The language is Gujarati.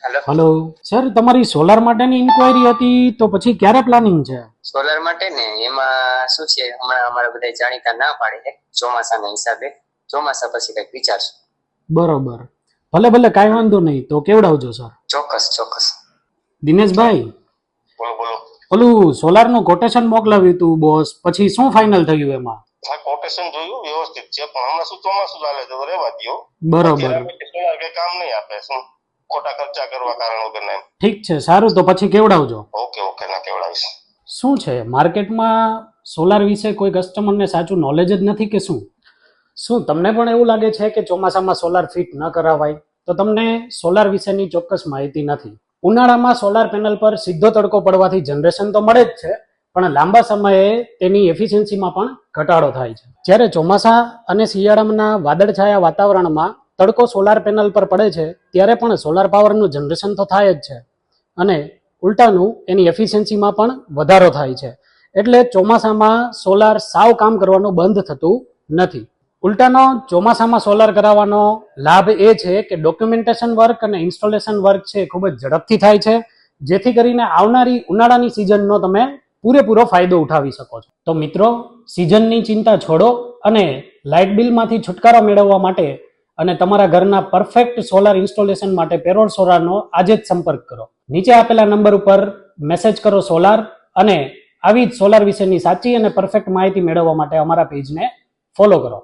હેલો હલો સર, તમારી સોલાર માટેની ઇન્ક્વાયરી હતી, તો પછી ક્યારે પ્લાનિંગ છે? સોલર માટે ને એમાં શું છે, હમણાં અમારા બધા જાણીતા ના પાડે છે ચોમાસાના હિસાબે. ચોમાસા પછી કંઈક વિચારશું. બરોબર, ભલે ભલે, કાંઈ વાંધો નહીં, તો કેવડાવજો સર. ચોક્કસ ચોક્કસ. દિનેશભાઈ, બોલો બોલો. ઓલું સોલારનું કોટેશન મોકલાવ્યું હતું બોસ, પછી શું ફાઇનલ થયું એમાં? હા, કોટેશન જોયું, વ્યવસ્થિત છે, પણ હમણાં શું ચોમાસું ચાલે છે તો રહેવા દો. બરોબર, સોલાર કઈ કામ નહીં આપે, શું ખોટા ખર્ચા કરવા કારણ વગરના. ઠીક છે, સારું, તો પછી કેવડાવજો. ઓકે ઓકે, ના કેવડાવીશ. શું છે, માર્કેટમાં સોલાર વિશે કોઈ કસ્ટમરને સાચું નોલેજ જ નથી કે શું તમને પણ એવું લાગે છે કે ચોમાસામાં સોલાર ફિટ ન કરાવાય? તો તમને સોલાર વિશેની ચોક્કસ માહિતી નથી. ઉનાળામાં સોલાર પેનલ પર સીધો તડકો પડવાથી જનરેશન તો મળે જ છે, પણ લાંબા સમયે તેની એફિશિયન્સીમાં પણ ઘટાડો થાય છે. જ્યારે ચોમાસા અને શિયાળાના વાદળછાયા વાતાવરણમાં તડકો સોલાર પેનલ પર પડે છે, ત્યારે પણ સોલાર પાવરનું જનરેશન તો થાય જ છે, અને ઉલટાનું એની એફિશિયન્સીમાં પણ વધારો થાય છે. એટલે ચોમાસામાં સોલાર સાવ કામ કરવાનું બંધ થતું નથી. ઉલટાનો ચોમાસામાં સોલાર કરાવવાનો લાભ એ છે કે ડોક્યુમેન્ટેશન વર્ક અને ઇન્સ્ટોલેશન વર્ક છે ખૂબ જ ઝડપથી થાય છે, જેથી કરીને આવનારી ઉનાળાની સિઝનનો તમે પૂરેપૂરો ફાયદો ઉઠાવી શકો છો. તો મિત્રો, સિઝનની ચિંતા છોડો અને લાઇટ બિલમાંથી છુટકારો મેળવવા માટે અને તમારા ઘરના પરફેક્ટ સોલાર ઇન્સ્ટોલેશન માટે પેરોલ સોલારનો આજે જ સંપર્ક કરો. નીચે આપેલા નંબર ઉપર મેસેજ કરો સોલાર, અને આવી જ સોલાર વિશેની સાચી અને પરફેક્ટ માહિતી મેળવવા માટે અમારા પેજને ફોલો કરો.